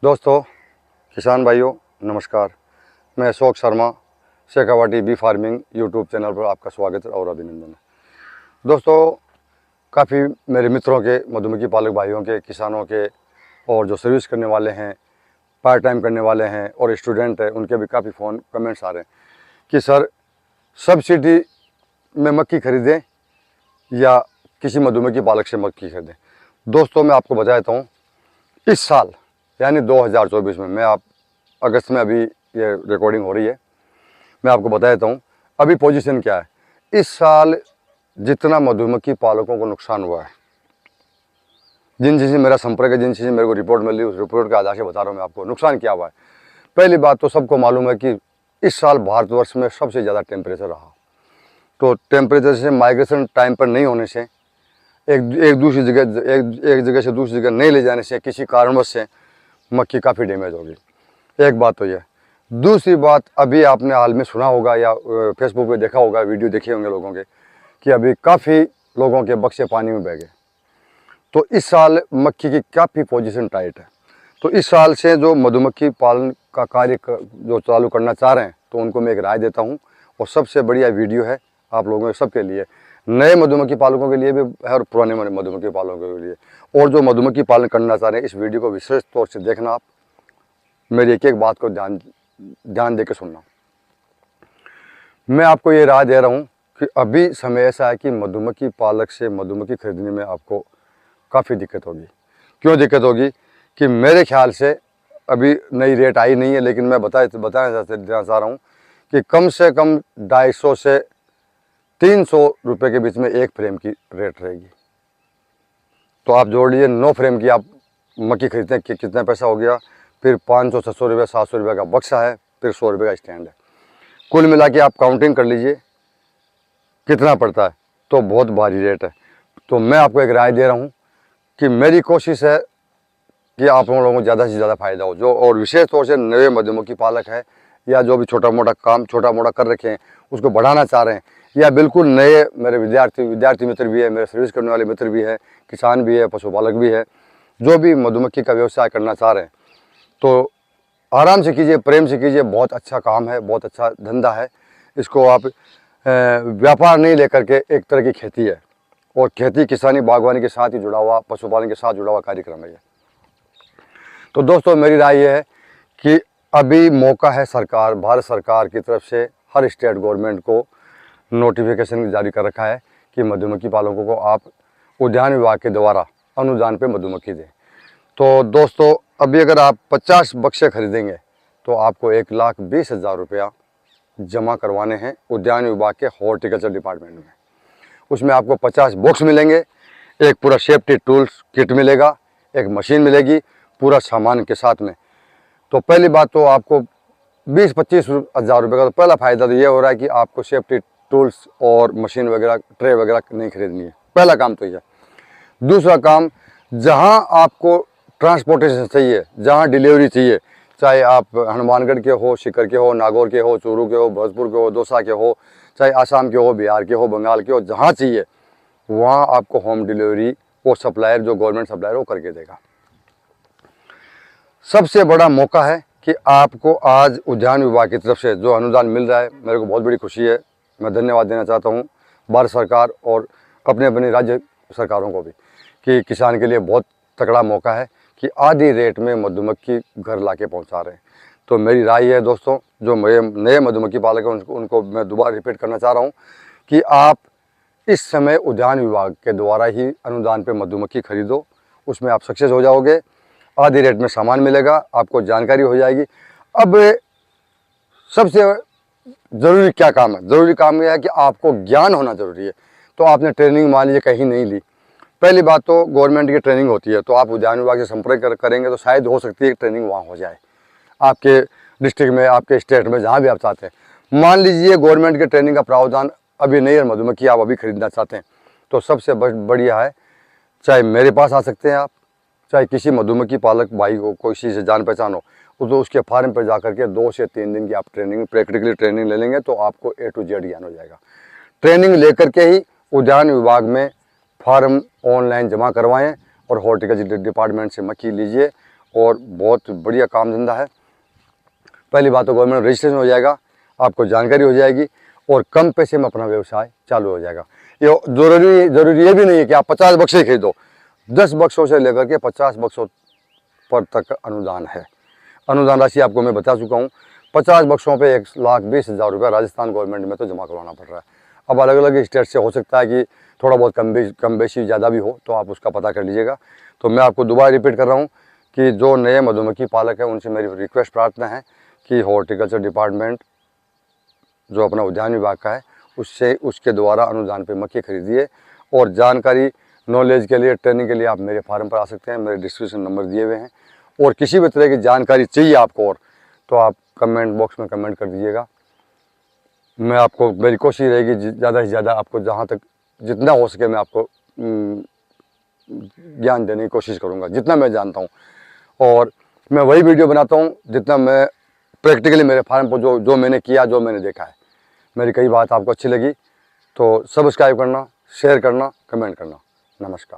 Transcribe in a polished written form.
दोस्तों, किसान भाइयों, नमस्कार। मैं Ashok Sharma, Shekhawati bee farming YouTube channel पर आपका स्वागत और अभिनंदन है। दोस्तों, काफ़ी मेरे मित्रों के, मधुमक्खी पालक भाइयों के, किसानों के और जो सर्विस करने वाले हैं, पार्ट टाइम करने वाले हैं और स्टूडेंट हैं, उनके भी काफ़ी फ़ोन कमेंट्स आ रहे हैं कि सर सब्सिडी में मक्खी खरीदें या किसी मधुमक्खी पालक से मक्खी खरीदें। दोस्तों, मैं आपको बता देता हूँ, इस साल यानी 2024 में, मैं अगस्त में अभी ये रिकॉर्डिंग हो रही है, मैं आपको बता देता हूँ अभी पोजीशन क्या है। इस साल जितना मधुमक्खी पालकों को नुकसान हुआ है, जिन चीज़ें मेरा संपर्क है, जिन चीज़ें मेरे को रिपोर्ट मिली, उस रिपोर्ट के आधार से बता रहा हूँ मैं आपको नुकसान क्या हुआ है। पहली बात तो सबको मालूम है कि इस साल भारतवर्ष में सबसे ज़्यादा टेम्परेचर रहा। तो टेम्परेचर से माइग्रेशन टाइम पर नहीं होने से, एक दूसरी जगह एक जगह से दूसरी जगह नहीं ले जाने से, किसी कारणवश से मक्खी काफ़ी डैमेज होगी। एक बात तो यह। दूसरी बात, अभी आपने हाल में सुना होगा या फेसबुक पे देखा होगा, वीडियो देखे होंगे लोगों के, कि अभी काफ़ी लोगों के बक्से पानी में बह गए। तो इस साल मक्खी की काफ़ी पोजीशन टाइट है। तो इस साल से जो मधुमक्खी पालन का कार्य जो चालू करना चाह रहे हैं, तो उनको मैं एक राय देता हूँ, और सबसे बढ़िया वीडियो है आप लोगों के सबके लिए, नए मधुमक्खी पालकों के लिए भी है और पुराने मधुमक्खी पालकों के लिए। और जो मधुमक्खी पालन करना चाह रहे हैं, इस वीडियो को विशेष तौर से देखना। आप मेरी एक एक बात को ध्यान दे के सुनना। मैं आपको ये राय दे रहा हूँ कि अभी समय ऐसा है कि मधुमक्खी पालक से मधुमक्खी खरीदने में आपको काफ़ी दिक्कत होगी। क्यों दिक्कत होगी? कि मेरे ख्याल से अभी नई रेट आई नहीं है, लेकिन मैं बताना चाह रहा हूँ कि कम से कम 250 से 300 रुपये के बीच में एक फ्रेम की रेट रहेगी। तो आप जोड़ लीजिए, 9 फ्रेम की आप मक्खी खरीदते हैं कि कितना पैसा हो गया, फिर 500-600 रुपये, 700 रुपये का बक्सा है, फिर 100 रुपये का स्टैंड है। कुल मिला के आप काउंटिंग कर लीजिए कितना पड़ता है। तो बहुत भारी रेट है। तो मैं आपको एक राय दे रहा हूँ कि मेरी कोशिश है कि आप लोगों को ज़्यादा से ज़्यादा फ़ायदा हो, जो और विशेष तौर से नए मधुमक्खी पालक है या जो भी छोटा मोटा कर रखे हैं, उसको बढ़ाना चाह रहे हैं, या बिल्कुल नए मेरे विद्यार्थी मित्र भी है, मेरे सर्विस करने वाले मित्र भी है, किसान भी है, पशुपालक भी है, जो भी मधुमक्खी का व्यवसाय करना चाह रहे हैं, तो आराम से कीजिए, प्रेम से कीजिए। बहुत अच्छा काम है, बहुत अच्छा धंधा है। इसको आप व्यापार नहीं लेकर के, एक तरह की खेती है, और खेती किसानी बागवानी के साथ ही जुड़ा हुआ, पशुपालन के साथ जुड़ा हुआ कार्यक्रम है ये। तो दोस्तों, मेरी राय ये है कि अभी मौका है, भारत सरकार की तरफ से हर स्टेट गवर्नमेंट को नोटिफिकेशन जारी कर रखा है कि मधुमक्खी पालकों को आप उद्यान विभाग के द्वारा अनुदान पे मधुमक्खी दें। तो दोस्तों, अभी अगर आप 50 बक्से खरीदेंगे तो आपको 1,20,000 रुपया जमा करवाने हैं उद्यान विभाग के हॉर्टिकल्चर डिपार्टमेंट में। उसमें आपको 50 बॉक्स मिलेंगे, एक पूरा सेफ्टी टूल्स किट मिलेगा, एक मशीन मिलेगी पूरा सामान के साथ में। तो पहली बात तो आपको 20-25 हज़ार रुपये का तो पहला फ़ायदा तो ये हो रहा है कि आपको सेफ्टी टूल्स और मशीन वगैरह, ट्रे वगैरह नहीं खरीदनी है। पहला काम तो ये। दूसरा काम, जहाँ आपको ट्रांसपोर्टेशन चाहिए, जहाँ डिलीवरी चाहिए, चाहे आप हनुमानगढ़ के हो, सीकर के हो, नागौर के हो, चूरू के हो, भोजपुर के हो, दौसा के हो, चाहे आसाम के हो, बिहार के हो, बंगाल के हो, जहाँ चाहिए वहाँ आपको होम डिलीवरी वो सप्लायर, जो गवर्नमेंट सप्लायर, वो करके देगा। सबसे बड़ा मौका है कि आपको आज उद्यान विभाग की तरफ से जो अनुदान मिल रहा है, मेरे को बहुत बड़ी खुशी है। मैं धन्यवाद देना चाहता हूँ भारत सरकार और अपने राज्य सरकारों को भी, कि किसान के लिए बहुत तगड़ा मौका है कि आधी रेट में मधुमक्खी घर लाके पहुँचा रहे हैं। तो मेरी राय है दोस्तों, जो नए मधुमक्खी पालक हैं उनको मैं दोबारा रिपीट करना चाह रहा हूँ कि आप इस समय उद्यान विभाग के द्वारा ही अनुदान पे मधुमक्खी खरीदो, उसमें आप सक्सेस हो जाओगे। आधी रेट में सामान मिलेगा, आपको जानकारी हो जाएगी। अब सबसे ज़रूरी क्या काम है? ज़रूरी काम यह है कि आपको ज्ञान होना ज़रूरी है। तो आपने ट्रेनिंग मान लीजिए कहीं नहीं ली, पहली बात तो गवर्नमेंट की ट्रेनिंग होती है, तो आप उद्यान विभाग से संपर्क करेंगे तो शायद हो सकती है कि ट्रेनिंग वहाँ हो जाए, आपके डिस्ट्रिक्ट में, आपके स्टेट में, जहाँ भी आप चाहते हैं। मान लीजिए गवर्नमेंट के ट्रेनिंग का प्रावधान अभी नहीं है, मधुमक्खी आप अभी खरीदना चाहते हैं, तो सबसे बढ़िया है, चाहे मेरे पास आ सकते हैं आप, चाहे किसी मधुमक्खी पालक भाई को किसी से जान पहचान हो, तो उसके फार्म पर जा करके 2 से 3 दिन की आप प्रैक्टिकली ट्रेनिंग ले लेंगे तो आपको A to Z ज्ञान हो जाएगा। ट्रेनिंग लेकर के ही उद्यान विभाग में फार्म ऑनलाइन जमा करवाएं और हॉर्टिकल्चर डिपार्टमेंट से मक्खी लीजिए और बहुत बढ़िया काम धंधा है। पहली बात तो गवर्नमेंट रजिस्ट्रेशन हो जाएगा, आपको जानकारी हो जाएगी और कम पैसे में अपना व्यवसाय चालू हो जाएगा। ये ज़रूरी ये भी नहीं है कि आप 50 बक्से खरीदो, 10 बक्सों से लेकर के 50 बक्सों पर तक अनुदान है। अनुदान राशि आपको मैं बता चुका हूँ। 50 बक्सों पे 1,20,000 रुपये राजस्थान गवर्नमेंट में तो जमा करवाना पड़ रहा है। अब अलग अलग स्टेट से हो सकता है कि थोड़ा बहुत कम बेशी ज़्यादा भी हो, तो आप उसका पता कर लीजिएगा। तो मैं आपको दोबारा रिपीट कर रहा हूँ कि जो नए मधुमक्खी पालक है उनसे मेरी रिक्वेस्ट प्रार्थना है कि हॉर्टिकल्चर डिपार्टमेंट जो अपना उद्यान विभाग का है उसके द्वारा अनुदान पे मक्खी खरीदिए। और जानकारी नॉलेज के लिए, ट्रेनिंग के लिए आप मेरे फार्म पर आ सकते हैं, मेरे डिस्क्रिप्शन नंबर दिए हुए हैं। और किसी भी तरह की जानकारी चाहिए आपको और तो आप कमेंट बॉक्स में कमेंट कर दीजिएगा। मैं आपको, मेरी कोशिश रहेगी ज़्यादा से ज़्यादा आपको जहाँ तक जितना हो सके मैं आपको ज्ञान देने की कोशिश करूँगा जितना मैं जानता हूँ। और मैं वही वीडियो बनाता हूँ जितना मैं प्रैक्टिकली मेरे फार्म पर जो मैंने किया, जो मैंने देखा है। मेरी कई बात आपको अच्छी लगी तो सब्सक्राइब करना, शेयर करना, कमेंट करना। नमस्कार।